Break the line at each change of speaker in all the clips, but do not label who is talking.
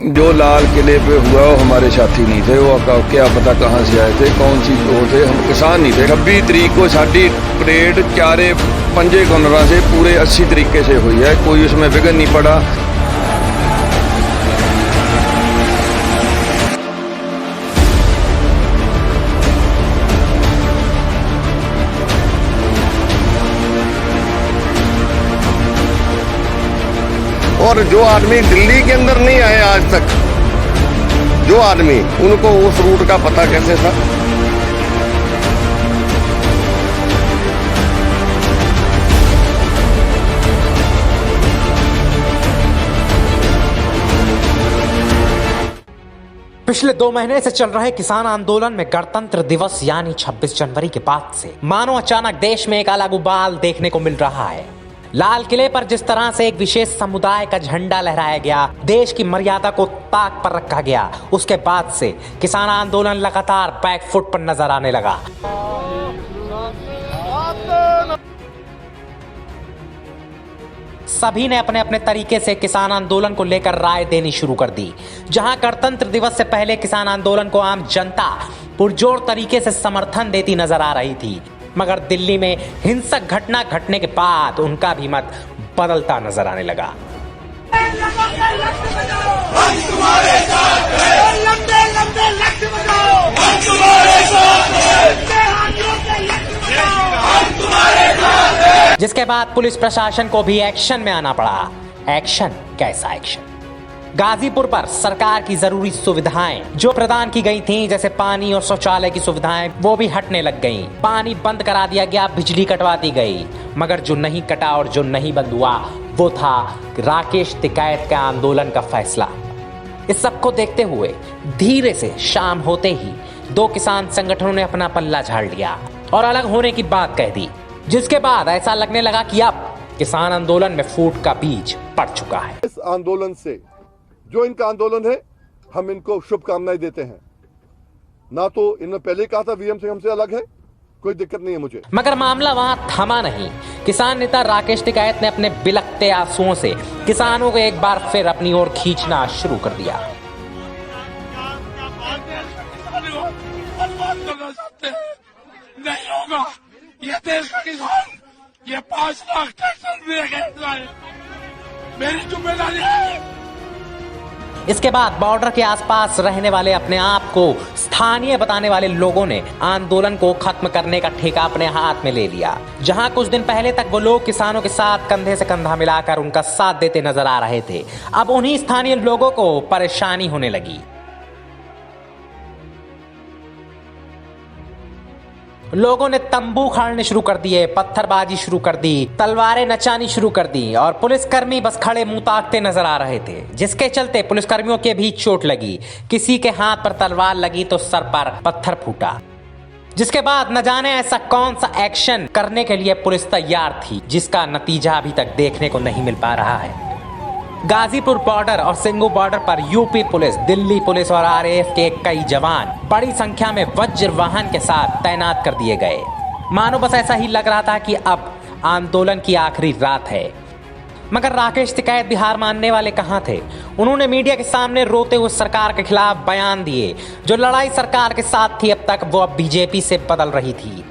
जो लाल किले पे हुआ वो हमारे साथी नहीं थे, वो क्या पता कहाँ से आए थे, कौन सी वो थे, हम किसान नहीं थे। 26 तरीक को साड़ी परेड चारे पंजे कॉर्नर से पूरे 80 तरीके से हुई है, कोई उसमें विघन नहीं पड़ा। और जो आदमी दिल्ली के अंदर नहीं आए आज तक, जो आदमी, उनको उस रूट का पता कैसे था?
पिछले 2 महीने से चल रहे किसान आंदोलन में गणतंत्र दिवस यानी 26 जनवरी के बाद से मानो अचानक देश में एक अलग उबाल देखने को मिल रहा है। लाल किले पर जिस तरह से एक विशेष समुदाय का झंडा लहराया गया, देश की मर्यादा को ताक पर रखा गया, उसके बाद से किसान आंदोलन लगातार बैकफुट पर नजर आने लगा। सभी ने अपने अपने तरीके से किसान आंदोलन को लेकर राय देनी शुरू कर दी। जहां गणतंत्र दिवस से पहले किसान आंदोलन को आम जनता पुरजोर तरीके से समर्थन देती नजर आ रही थी, मगर दिल्ली में हिंसक घटना घटने के बाद उनका भी मत बदलता नजर आने लगा। जिसके बाद पुलिस प्रशासन को भी एक्शन में आना पड़ा। एक्शन कैसा एक्शन? गाजीपुर पर सरकार की जरूरी सुविधाएं जो प्रदान की गई थीं, जैसे पानी और शौचालय की सुविधाएं, वो भी हटने लग गईं। पानी बंद करा दिया गया, बिजली कटवा दी गई, मगर जो नहीं कटा और जो नहीं बंद हुआ वो था राकेश टिकैत का आंदोलन का फैसला। इस सबको देखते हुए धीरे से शाम होते ही 2 किसान संगठनों ने अपना पल्ला झाड़ लिया और अलग होने की बात कह दी, जिसके बाद ऐसा लगने लगा कि अब किसान आंदोलन में फूट का बीज पड़ चुका है।
इस आंदोलन से जो इनका आंदोलन है, हम इनको शुभकामनाएं देते हैं। ना तो इन्होंने पहले कहा था वीएम से हमसे अलग है, कोई दिक्कत नहीं है मुझे।
मगर मामला वहां थमा नहीं। किसान नेता राकेश टिकैत ने अपने बिलखते आंसुओं से किसानों को एक बार फिर अपनी ओर खींचना शुरू कर दिया।
नहीं होगा, ये देश का किसान, ये 5 लाख टैक्स मेरी जिम्मेदारी है।
इसके बाद बॉर्डर के आसपास रहने वाले, अपने आप को स्थानीय बताने वाले लोगों ने आंदोलन को खत्म करने का ठेका अपने हाथ में ले लिया। जहां कुछ दिन पहले तक वो लोग किसानों के साथ कंधे से कंधा मिलाकर उनका साथ देते नजर आ रहे थे, अब उन्हीं स्थानीय लोगों को परेशानी होने लगी। लोगों ने तंबू खाड़ने शुरू कर दिए, पत्थरबाजी शुरू कर दी, तलवारें नचानी शुरू कर दी और पुलिसकर्मी बस खड़े मुंह ताकते नजर आ रहे थे, जिसके चलते पुलिसकर्मियों के भी चोट लगी। किसी के हाथ पर तलवार लगी तो सर पर पत्थर फूटा। जिसके बाद न जाने ऐसा कौन सा एक्शन करने के लिए पुलिस तैयार थी, जिसका नतीजा अभी तक देखने को नहीं मिल पा रहा है। गाजीपुर बॉर्डर और सिंगू बॉर्डर पर यूपी पुलिस, दिल्ली पुलिस और आरएएफ के कई जवान बड़ी संख्या में वज्र वाहन के साथ तैनात कर दिए गए। मानो बस ऐसा ही लग रहा था कि अब आंदोलन की आखिरी रात है। मगर राकेश टिकैत भी हार मानने वाले कहां थे। उन्होंने मीडिया के सामने रोते हुए सरकार के खिलाफ बयान दिए। जो लड़ाई सरकार के साथ थी अब तक, वो अब बीजेपी से बदल रही थी।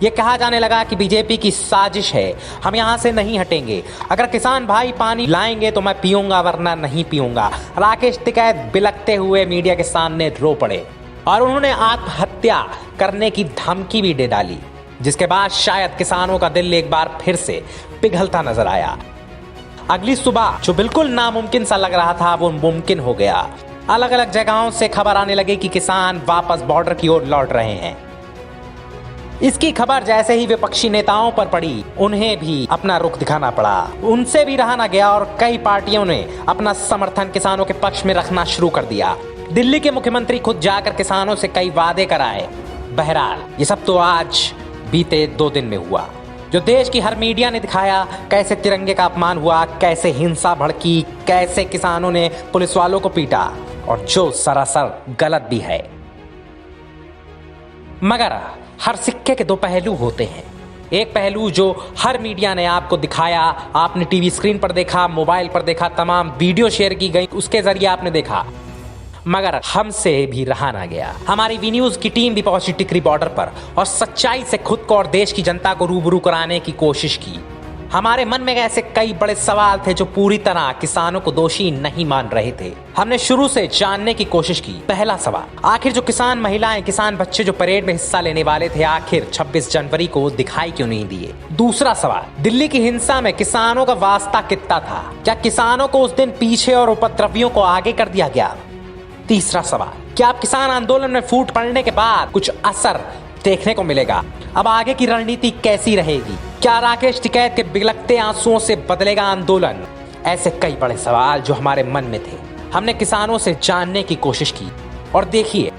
ये कहा जाने लगा कि बीजेपी की साजिश है, हम यहाँ से नहीं हटेंगे। अगर किसान भाई पानी लाएंगे तो मैं पीऊंगा, वरना नहीं पीऊंगा। राकेश टिकैत बिलखते हुए मीडिया के सामने रो पड़े और उन्होंने आत्महत्या करने की धमकी भी दे डाली, जिसके बाद शायद किसानों का दिल एक बार फिर से पिघलता नजर आया। अगली सुबह जो बिल्कुल नामुमकिन सा लग रहा था, वो मुमकिन हो गया। अलग अलग जगहों से खबर आने लगी कि किसान वापस बॉर्डर की ओर लौट रहे हैं। इसकी खबर जैसे ही विपक्षी नेताओं पर पड़ी, उन्हें भी अपना रुख दिखाना पड़ा। उनसे भी रहा न गया और कई पार्टियों ने अपना समर्थन किसानों के पक्ष में रखना शुरू कर दिया। दिल्ली के मुख्यमंत्री खुद जाकर किसानों से कई वादे कराए। बहरहाल ये सब तो आज बीते 2 दिन में हुआ। जो देश की हर मीडिया ने दिखाया कैसे तिरंगे का अपमान हुआ, कैसे हिंसा भड़की, कैसे किसानों ने पुलिस वालों को पीटा, और जो सरासर गलत भी है। मगर हर सिक्के के 2 पहलू होते हैं। एक पहलू जो हर मीडिया ने आपको दिखाया, आपने टीवी स्क्रीन पर देखा, मोबाइल पर देखा, तमाम वीडियो शेयर की गई, उसके जरिए आपने देखा मगर हमसे भी रहा ना गया। हमारी वी न्यूज की टीम भी पहुंची टिकरी बॉर्डर पर और सच्चाई से खुद को और देश की जनता को रूबरू कराने की कोशिश की। हमारे मन में ऐसे कई बड़े सवाल थे जो पूरी तरह किसानों को दोषी नहीं मान रहे थे। हमने शुरू से जानने की कोशिश की। पहला सवाल, आखिर जो किसान महिलाएं, किसान बच्चे जो परेड में हिस्सा लेने वाले थे, आखिर 26 जनवरी को दिखाई क्यों नहीं दिए? दूसरा सवाल, दिल्ली की हिंसा में किसानों का वास्ता कितना था? क्या किसानों को उस दिन पीछे और उपद्रवियों को आगे कर दिया गया? तीसरा सवाल, क्या अब किसान आंदोलन में फूट पड़ने के बाद कुछ असर देखने को मिलेगा? अब आगे की रणनीति कैसी रहेगी? क्या राकेश टिकैत के बिलखते आंसुओं से बदलेगा आंदोलन? ऐसे कई बड़े सवाल जो हमारे मन में थे, हमने किसानों से जानने की कोशिश की और देखिए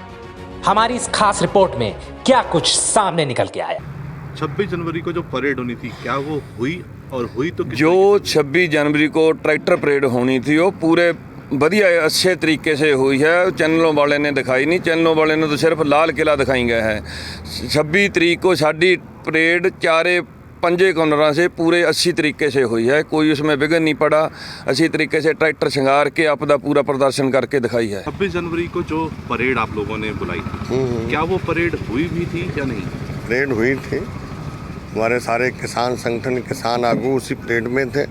हमारी इस खास रिपोर्ट में क्या कुछ सामने निकल के आया।
26 जनवरी को जो परेड होनी थी, क्या वो हुई? और हुई तो
जो 26 जनवरी को ट्रैक्टर परेड होनी थी वो पूरे बढ़िया अच्छे तरीके से हुई है। चैनलों वाले ने दिखाई नहीं, चैनलों वाले ने तो सिर्फ लाल किला दिखाई गया है। 26 तरीक को साड़ी परेड चारे पंजे कॉर्नर से पूरे अच्छी तरीके से हुई है, कोई उसमें विघन नहीं पड़ा। अच्छी तरीके से ट्रैक्टर श्रृंगार के अपना पूरा प्रदर्शन करके दिखाई है।
26 जनवरी को जो परेड आप लोगों ने बुलाई थी, क्या वो परेड हुई भी थी या नहीं?
परेड हुई थी, हमारे सारे किसान संगठन, किसान आगू उसी परेड में थे।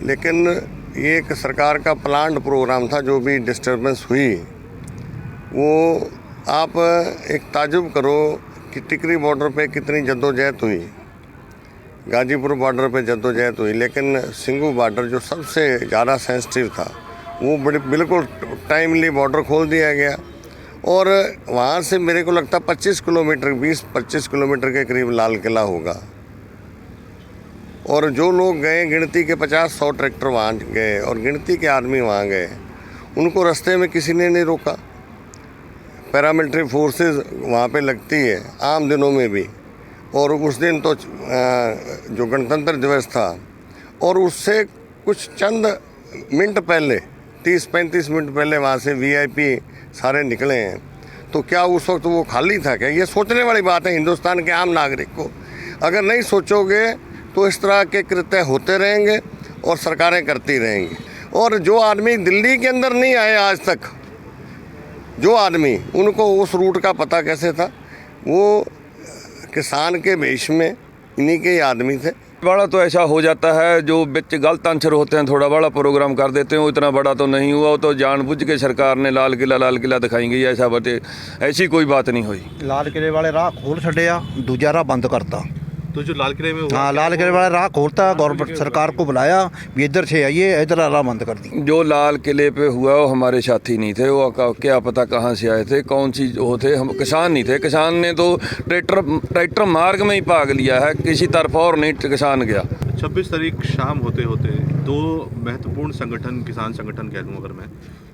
लेकिन ये एक सरकार का प्लान्ड प्रोग्राम था। जो भी डिस्टर्बेंस हुई वो आप एक ताजुब करो कि टिकरी बॉर्डर पे कितनी जद्दोजहद हुई, गाजीपुर बॉर्डर पे जद्दोजहद हुई, लेकिन सिंगू बॉर्डर जो सबसे ज़्यादा सेंसिटिव था वो बिल्कुल टाइमली बॉर्डर खोल दिया गया। और वहाँ से मेरे को लगता 25 किलोमीटर 20-25 किलोमीटर के करीब लाल किला होगा। और जो लोग गए, गिनती के 50-100 ट्रैक्टर वहाँ गए और गिनती के आदमी वहाँ गए, उनको रास्ते में किसी ने नहीं रोका। पैरामिलिट्री फोर्सेस वहाँ पे लगती है आम दिनों में भी। और उस दिन तो जो गणतंत्र दिवस था और उससे कुछ चंद मिनट पहले 30-35 मिनट पहले वहाँ से वीआईपी सारे निकले हैं। तो क्या उस वक्त वो खाली था क्या? ये सोचने वाली बात है हिंदुस्तान के आम नागरिक को। अगर नहीं सोचोगे तो इस तरह के कृत्य होते रहेंगे और सरकारें करती रहेंगी। और जो आदमी दिल्ली के अंदर नहीं आए आज तक, जो आदमी, उनको उस रूट का पता कैसे था? वो किसान के वेश में इन्हीं के ही आदमी थे।
बड़ा तो ऐसा हो जाता है, जो बिच गलत आंसर होते हैं थोड़ा बड़ा प्रोग्राम कर देते हैं। वो इतना बड़ा तो नहीं हुआ, वो तो जानबूझ के सरकार ने लाल किला दिखाई गई। ऐसा बते ऐसी कोई बात नहीं हुई।
लाल किले वाले राह खोल छड़िया, दूजा राह बंद करता।
तो जो लाल किले में हुआ,
हाँ, लाल किले वाला राह खोलता, गवर्नमेंट सरकार को बुलाया भी इधर से आइए, इधर राह बंद कर दी।
जो लाल किले पे हुआ वो हमारे साथी नहीं थे। वो क्या पता कहाँ से आए थे, कौन सी वो थे। हम किसान नहीं थे। किसान ने तो ट्रैक्टर मार्ग में ही भाग लिया है, किसी तरफ और नहीं किसान गया।
26 तारीख शाम होते होते दो महत्वपूर्ण संगठन, किसान संगठन कह लूँ अगर मैं,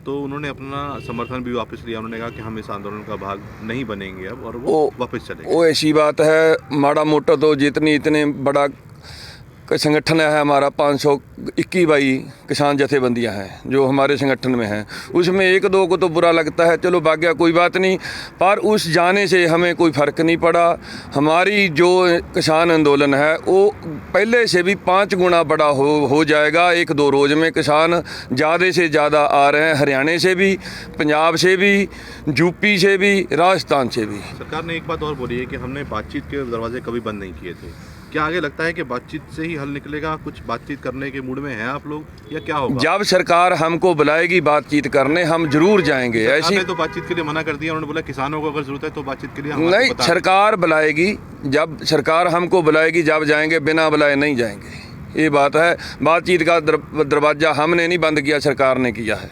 तो उन्होंने अपना समर्थन भी वापस लिया। उन्होंने कहा कि हम इस आंदोलन का भाग नहीं बनेंगे अब, और वो वापस चले गए।
वो ऐसी बात है, माड़ा मोटा तो इतने बड़ा संगठन है हमारा, 521 किसान जथेबंदियां हैं जो हमारे संगठन में हैं। उसमें एक दो को तो बुरा लगता है, चलो भाग्य कोई बात नहीं, पर उस जाने से हमें कोई फ़र्क नहीं पड़ा। हमारी जो किसान आंदोलन है वो पहले से भी 5 गुना बड़ा हो जाएगा। 1-2 रोज़ में किसान ज़्यादा से ज़्यादा आ रहे हैं, हरियाणा से भी, पंजाब से भी, यूपी से भी, राजस्थान से भी।
सरकार ने एक बात और बोली है कि हमने बातचीत के दरवाजे कभी बंद नहीं किए थे। क्या आगे लगता है कि बातचीत से ही हल निकलेगा? कुछ बातचीत करने के मूड में हैं आप लोग या क्या होगा?
जब सरकार हमको बुलाएगी बातचीत करने, हम जरूर जाएंगे। ऐसी
तो बातचीत के लिए मना कर दिया, उन्होंने बोला किसानों को अगर जरूरत है तो बातचीत के लिए हम
नहीं, सरकार बुलाएगी। जब सरकार हमको बुलाएगी जब जाएंगे, बिना बुलाए नहीं जाएंगे। ये बात है। बातचीत का दरवाज़ा हमने नहीं बंद किया, सरकार ने किया है।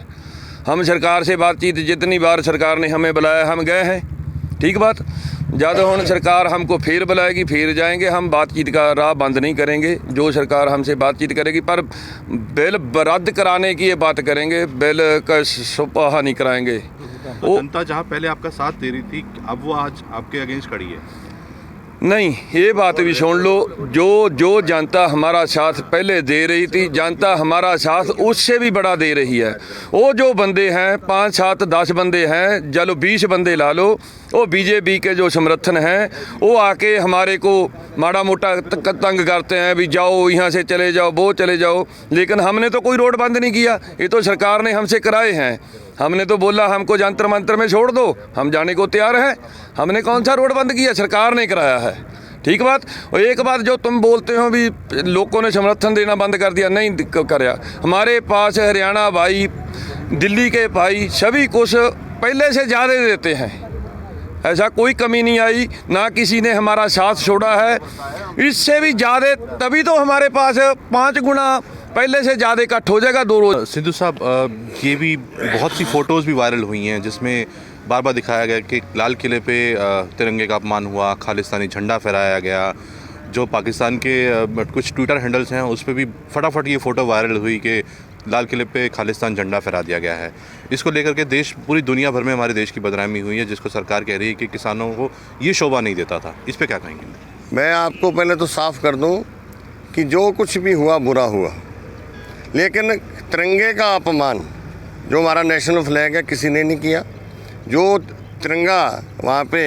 हम सरकार से बातचीत, जितनी बार सरकार ने हमें बुलाया हम गए हैं, ठीक बात। जब हम सरकार हमको फिर बुलाएगी फिर जाएंगे। हम बातचीत का राह बंद नहीं करेंगे। जो सरकार हमसे बातचीत करेगी, पर बिल रद्द कराने की ये बात करेंगे, बिल का सुपाहा नहीं कराएंगे।
तो जनता जहाँ पहले आपका साथ दे रही थी, अब वो आज आपके अगेंस्ट खड़ी है।
नहीं, ये बात भी सुन लो, जो जनता हमारा साथ पहले दे रही थी, जनता हमारा साथ उससे भी बड़ा दे रही है। वो जो बंदे हैं 5, 7, 10 बंदे हैं, चलो 20 बंदे ला लो, वो बीजेपी के जो समर्थन हैं वो आके हमारे को माड़ा मोटा तंग करते हैं, भी जाओ यहाँ से चले जाओ, वो चले जाओ। लेकिन हमने तो कोई रोड बंद नहीं किया, ये तो सरकार ने हमसे कराए हैं। हमने तो बोला हमको जंतर मंतर में छोड़ दो, हम जाने को तैयार हैं। हमने कौन सा रोड बंद किया? सरकार ने कराया है। ठीक बात। और एक बात जो तुम बोलते हो भी लोगों ने समर्थन देना बंद कर दिया, नहीं कराया। हमारे पास हरियाणा भाई, दिल्ली के भाई सभी कुछ पहले से ज़्यादा देते हैं, ऐसा कोई कमी नहीं आई, ना किसी ने हमारा साथ छोड़ा है। इससे भी ज़्यादा तभी तो हमारे पास 5 गुना पहले से ज़्यादा इकट्ठ हो जाएगा 2 रोज।
सिद्धू साहब, ये भी बहुत सी फ़ोटोज़ भी वायरल हुई हैं जिसमें बार बार दिखाया गया कि लाल किले पे तिरंगे का अपमान हुआ, खालिस्तानी झंडा फहराया गया। जो पाकिस्तान के कुछ ट्विटर हैंडल्स हैं उस पर भी फटाफट ये फ़ोटो वायरल हुई कि लाल किले पे खालिस्तान झंडा फहरा दिया गया है। इसको लेकर के पूरी दुनिया भर में हमारे देश की बदनामी हुई है, जिसको सरकार कह रही है कि किसानों को ये शोभा नहीं देता था। इस पर क्या कहेंगे?
मैं आपको पहले तो साफ कर दूं कि जो कुछ भी हुआ बुरा हुआ, लेकिन तिरंगे का अपमान जो हमारा नेशनल फ्लैग है किसी ने नहीं किया। जो तिरंगा वहाँ पे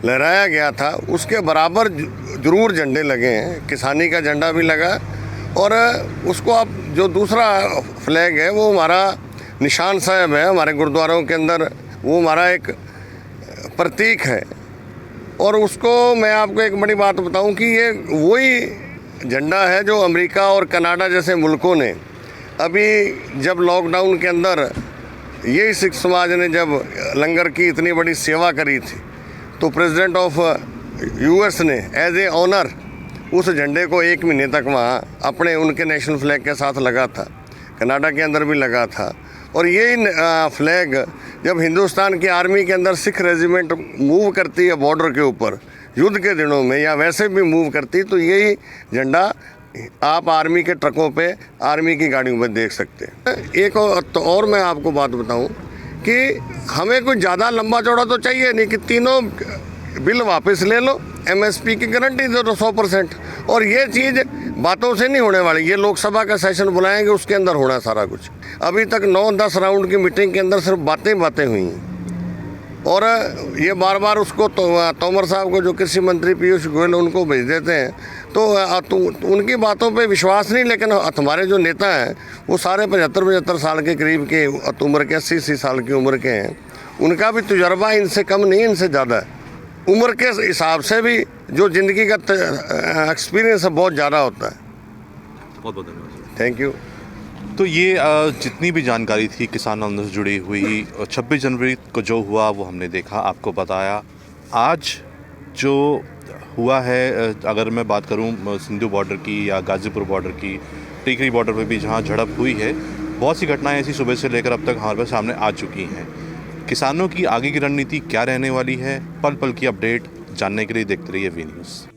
लहराया गया था उसके बराबर ज़रूर झंडे लगे हैं, किसानी का झंडा भी लगा। और उसको अब जो दूसरा फ्लैग है वो हमारा निशान साहब है हमारे गुरुद्वारों के अंदर, वो हमारा एक प्रतीक है। और उसको मैं आपको एक बड़ी बात बताऊं कि ये वही झंडा है जो अमेरिका और कनाडा जैसे मुल्कों ने अभी जब लॉकडाउन के अंदर यही सिख समाज ने जब लंगर की इतनी बड़ी सेवा करी थी, तो प्रेसिडेंट ऑफ यूएस ने एज ए ऑनर उस झंडे को 1 महीने तक वहाँ अपने उनके नेशनल फ्लैग के साथ लगा था। कनाडा के अंदर भी लगा था। और यही फ्लैग जब हिंदुस्तान की आर्मी के अंदर सिख रेजिमेंट मूव करती है बॉर्डर के ऊपर युद्ध के दिनों में या वैसे भी मूव करती, तो यही झंडा आप आर्मी के ट्रकों पे, आर्मी की गाड़ियों में देख सकते हैं। एक और मैं आपको बात बताऊं कि हमें कुछ ज़्यादा लंबा चौड़ा तो चाहिए नहीं कि तीनों बिल वापस ले लो, एमएसपी की गारंटी दे दो 100%। और ये चीज़ बातों से नहीं होने वाली, ये लोकसभा का सेशन बुलाएंगे उसके अंदर होना सारा कुछ। अभी तक 9-10 राउंड की मीटिंग के अंदर सिर्फ बातें हुई हैं। और ये बार बार उसको तोमर साहब को, जो कृषि मंत्री पीयूष गोयल, उनको भेज देते हैं। तो उनकी बातों पे विश्वास नहीं, लेकिन हमारे जो नेता हैं वो सारे 75-75 साल के करीब के उम्र के, 80 साल की उम्र के हैं। उनका भी तजुर्बा इनसे कम नहीं, इनसे ज़्यादा है। उम्र के हिसाब से भी जो ज़िंदगी का एक्सपीरियंस है बहुत ज़्यादा होता है।
बहुत बहुत धन्यवाद।
Thank you.
तो ये जितनी भी जानकारी थी किसान आंदोलन से जुड़ी हुई, 26 जनवरी को जो हुआ वो हमने देखा, आपको बताया। आज जो हुआ है, अगर मैं बात करूं सिंधु बॉर्डर की या गाज़ीपुर बॉर्डर की, टिकरी बॉर्डर पे भी जहां झड़प हुई है, बहुत सी घटनाएं ऐसी सुबह से लेकर अब तक हमारे पास सामने आ चुकी हैं। किसानों की आगे की रणनीति क्या रहने वाली है, पल पल की अपडेट जानने के लिए देखते रहिए वी न्यूज़।